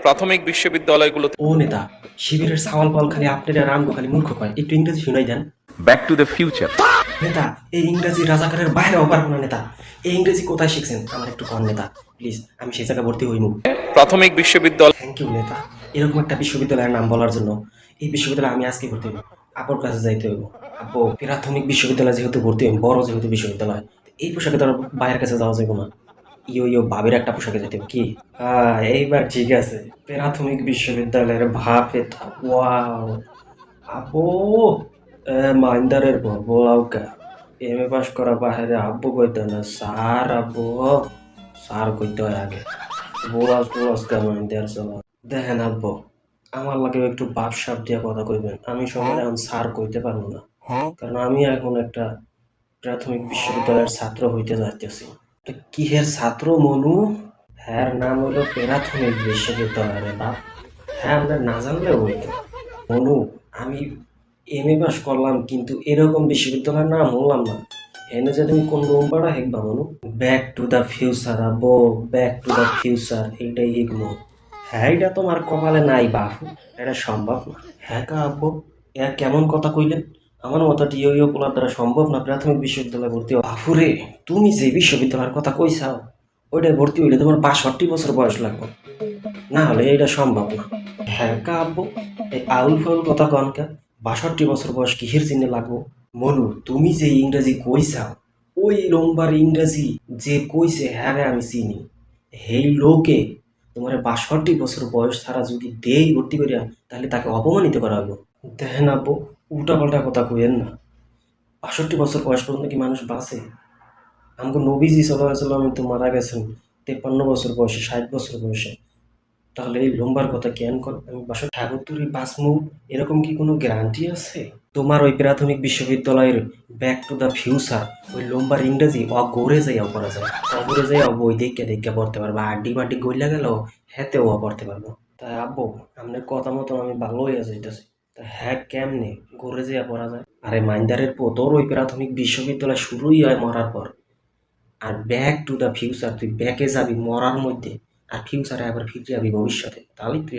প্রাথমিক বিশ্ববিদ্যালয়গুলোতে। ও নেতা, শিবিরের সাওয়াল পাল খালি আপনারা রামগো খালি মূর্খ কয়, একটু ইংরেজি শুনাই দেন। Back to the future. নেতা, এই ইংরেজি রাজাকারের বাইরেও পারবো না নেতা। এই ইংরেজি কোথায় শিখছেন আমার একটু কন নেতা, প্লিজ, আমি সেই জায়গায় ভর্তি হইমু। প্রাথমিক বিশ্ববিদ্যালয়। থ্যাংক ইউ নেতা, এরকম একটা বিশ্ববিদ্যালয়ের নাম বলার জন্য। এই বিশ্ববিদ্যালয়ে আমি আজকে ভর্তি হইব, আপুর কাছে যাইতে হইব। আপু, প্রাথমিক বিশ্ববিদ্যালয় যেহেতু ভর্তি হইম, বড় যেহেতু বিশ্ববিদ্যালয়, এই পোশাকে তো আর বাইরের কাছে যাওয়া যাইব না। ইয়ো ইয়ো ভাবের একটা পোশাকে যেতে হবে কি? এইবার ঠিক আছে। প্রাথমিক বিশ্ববিদ্যালয়ের ভাব এটা, ওয়াও। আপু, মাইন্দারের বলাউকা এম এ পাস করা বাহিরে আব্বু কইতে না স্যার, আব্বু স্যার কইতে হয় আগে। বোলাস বোলাস কেমন দেয়ার চলা দেখেন আব্বু, আমার লাগে একটু বাপ সাপ দিয়া কথা কইবেন। আমি সময় এখন স্যার কইতে পারবো না, কারণ আমি এখন একটা প্রাথমিক বিশ্ববিদ্যালয়ের ছাত্র হইতে যাইতেছি। তো কিহের ছাত্র মনু? হ্যার নাম হলো প্রাথমিক বিশ্ববিদ্যালয় রে বাপ। হ্যাঁ, আমরা না জানলেও হইতো। মনু, আমি এম এ পাস করলাম কিন্তু এরকম বিশ্ববিদ্যালয়ের নাম হলাম না। এনে যে তুমি কোন রুম পাড়া হেকবা মনু? ব্যাক টু দ্য ফিউচার আব্বু, ব্যাক টু দ্য ফিউচার, এইটাই হিকমো। হ্যাঁ, এটা তোমার কপালে নাই বাপু, এটা সম্ভব না। হ্যাঁ কা আব্বু, এ কেমন কথা কইলেন? আমার মতো টিও ইও পোলার দ্বারা সম্ভব না প্রাথমিক বিশ্ববিদ্যালয়ে ভর্তি হওয়া। বাপুরে, তুমি যে বিশ্ববিদ্যালয়ের কথা কইছাও, ওইটায় ভর্তি হইলে তোমার ৬২ বছর বয়স লাগবে, না হলে এটা সম্ভব না। হ্যাঁ কা আব্বু, এই আউল ফাউল কথা কনকা, ৬২ বছর বয়স কিসের চিহ্নে লাগবো? মনু, তুমি যে ইংরেজি কইছাও, ওই লম্বার ইংরেজি যে কইছে হ্যাঁ রে আমি চিনি। হেই লোকে তোমার ৬২ বছর বয়স ছাড়া যদি দেই ভর্তি করিয়া, তাহলে তাকে অপমানিত করা হইব। দেখেন আব্বু, উল্টা পাল্টা কথা কইেন না। ৬২ বছর বয়স পর্যন্ত কি মানুষ বাঁচে? আমাকে নবীজি সাল্লাল্লাহু আলাইহি ওয়াসাল্লাম তো মারা গেছেন ৫৩ বছর বয়সে, ৬০ বছর বয়সে। তাহলে এই লম্বার কথা কেন কর? আমি ৭২ বাঁচমু, এরকম কি কোনো গ্যারান্টি আছে? তোমার ওই প্রাথমিক বিশ্ববিদ্যালয়ের ব্যাক টু দ্য ফিউচার, ওই লম্বার ইংরেজি অগরে যাইয়াও পড়া যায়, অগরে যাইয়াও বই দেখে দেখে পড়তে পারবো, আড্ডি মাড্ডি গইলা গেল হেতেও পড়তে পারবো। তাই আব্বু, আপনার কথা মতো আমি ভালো হইয়া যাইতেছি। তা হ্যাঁ, কেমনে গড়ে যাইয়া পড়া যায়? আরে মাইন্দারের পো, তোর ওই প্রাথমিক বিশ্ববিদ্যালয় শুরুই হয় মরার পর। আর ব্যাক টু দ্য ফিউচার, তুই ব্যাকে যাবি মরার মধ্যে, আর ফিউচারে আবার ফিরে যাবি ভবিষ্যতে, তাহলেই তুই